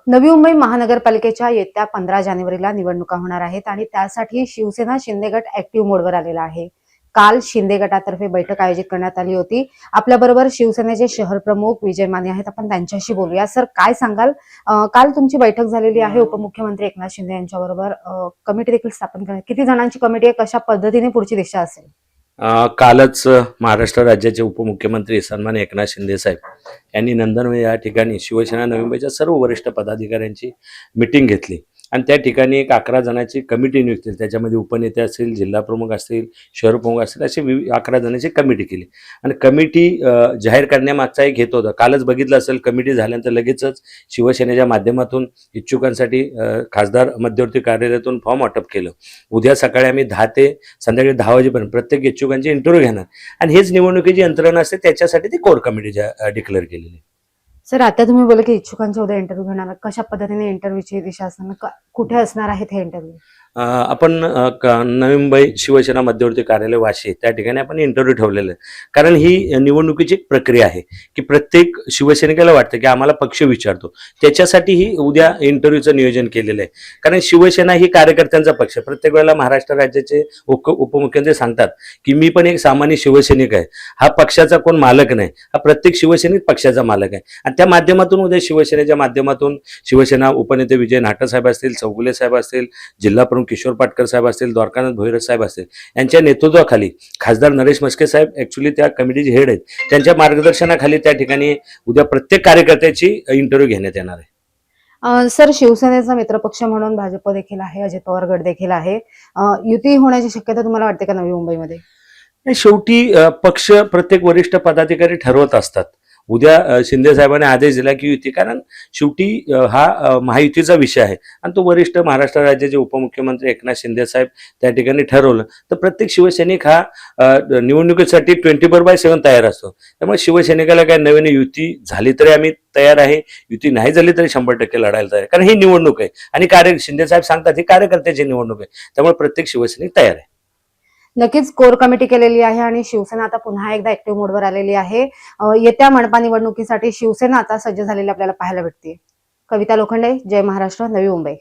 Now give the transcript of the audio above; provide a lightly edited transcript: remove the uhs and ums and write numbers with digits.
नवी मुंबई महानगरपालिकेच्या येत्या 15 जानेवारीला निवडणुका होणार आहेत आणि त्यासाठी शिवसेना शिंदे गट ऍक्टिव्ह मोडवर आलेला आहे। काल शिंदे गटातर्फे बैठक आयोजित करण्यात आली होती। आपल्याबरोबर शिवसेनेचे शहर प्रमुख विजय माने आहेत, आपण त्यांच्याशी बोलूया। सर, काय सांगाल? काल तुमची बैठक झालेली आहे उपमुख्यमंत्री एकनाथ शिंदे यांच्याबरोबर, कमिटी देखील स्थापन करण्यात। किती जणांची कमिटी आहे, कशा पद्धतीने पुढची दिशा असेल? कालच महाराष्ट्र राज्याचे उपमुख्यमंत्री सन्माननीय एकनाथ शिंदे साहेब यांनी नंदनवन या ठिकाणी शिवसेना नवी मुंबईच्या सर्व वरिष्ठ पदाधिकाऱ्यांची मीटिंग घेतली आणि त्या ठिकाणी एक 11 जणांची कमिटी नियुक्त केली। त्याच्यामध्ये उपनेते असतील, जिल्हा प्रमुख असतील, शहर प्रमुख असतील, अशी 11 जणांची कमिटी केली आणि कमिटी जाहीर करण्यामागचा एक हेतू होता। कालच बघितलं असेल, कमिटी झाल्यानंतर लगेचच शिवसेनेच्या माध्यमातून इच्छुकांसाठी खासदार मध्यवर्ती कार्यालयातून फॉर्म वाटप केलं। उद्या सकाळी आम्ही 10 ते संध्याकाळी 10 वाजेपर्यंत प्रत्येक इच्छुकांची इंटरव्ह्यू घेणार आणि हेच निवडणुकीची यंत्रणा असते, त्याच्यासाठी ती कोर कमिटी डिक्लेअर केलेली आहे। सर, आता तुम्ही बोला की इच्छुकांच्या उद्या इंटरव्ह्यू घेणार, कशा पद्धतीने इंटरव्ह्यूची दिशा असणार, कुठे असणार आहेत हे इंटरव्ह्यू? आपण नवी मुंबई शिवसेना मध्यवर्ती कार्यालय वाशी त्या ठिकाणी आपण इंटरव्ह्यू ठेवलेलं आहे। कारण ही निवडणुकीची एक प्रक्रिया आहे की प्रत्येक शिवसैनिकाला वाटतं की आम्हाला पक्ष विचारतो, त्याच्यासाठी ही उद्या इंटरव्ह्यूचं नियोजन केलेलं आहे। कारण शिवसेना ही कार्यकर्त्यांचा पक्ष, प्रत्येक वेळेला महाराष्ट्र राज्याचे उपमुख्यमंत्री सांगतात की मी पण एक सामान्य शिवसैनिक आहे, हा पक्षाचा कोण मालक नाही, हा प्रत्येक शिवसैनिक पक्षाचा मालक आहे। आणि त्या माध्यमातून उद्या शिवसेनेच्या माध्यमातून शिवसेना उपनेते विजय नाटसाहेब असतील, चौगुले साहेब असतील, जिल्हा प्रमुख किशोर पाटकर साहेब असतील, द्वारकानाथ भोईरज साहेब असतील, यांच्या नेतृत्वाखाली खासदार नरेश म्हस्के साहेब ऍक्च्युली त्या कमिटीचे हेड आहेत, त्यांच्या मार्गदर्शनाखाली त्या ठिकाणी उद्या प्रत्येक कार्यकर्त्याची इंटरव्ह्यू घेण्यात येणार आहे। सर, शिवसेनेचा मित्रपक्ष म्हणून भाजप देखील आहे, अजित पवार गट देखील आहे, युती होण्याची शक्यता तुम्हाला वाटते का नवी मुंबईमध्ये? शेवटी पक्ष प्रत्येक वरिष्ठ पदाधिकारी ठरवत असतात। उद्या शिंदे साहेबांनी आदेश दिला की युती, कारण शेवटी हा महायुतीचा विषय आहे आणि तो वरिष्ठ महाराष्ट्र राज्याचे उपमुख्यमंत्री एकनाथ शिंदे साहेब त्या ठिकाणी ठरवलं तर प्रत्येक शिवसैनिक हा निवडणुकीसाठी 24/7 तयार असतो। त्यामुळे शिवसैनिकाला काय नवीन युती झाली तरी आम्ही तयार आहे, युती नाही झाली तरी 100% लढायला तयार आहे, कारण ही निवडणूक आहे आणि शिंदे साहेब सांगतात ही कार्यकर्त्याची निवडणूक आहे, त्यामुळे प्रत्येक शिवसैनिक तयार आहे। नक्कीच कोर कमिटी केलेली आहे आणि शिवसेना आता पुन्हा एकदा ऍक्टिव्ह मोडवर आलेली आहे। येत्या मनपा निवडणुकीसाठी शिवसेना आता सज्ज झालेली आपल्याला पाहायला भेटते। कविता लोखंडे, जय महाराष्ट्र, नवी मुंबई।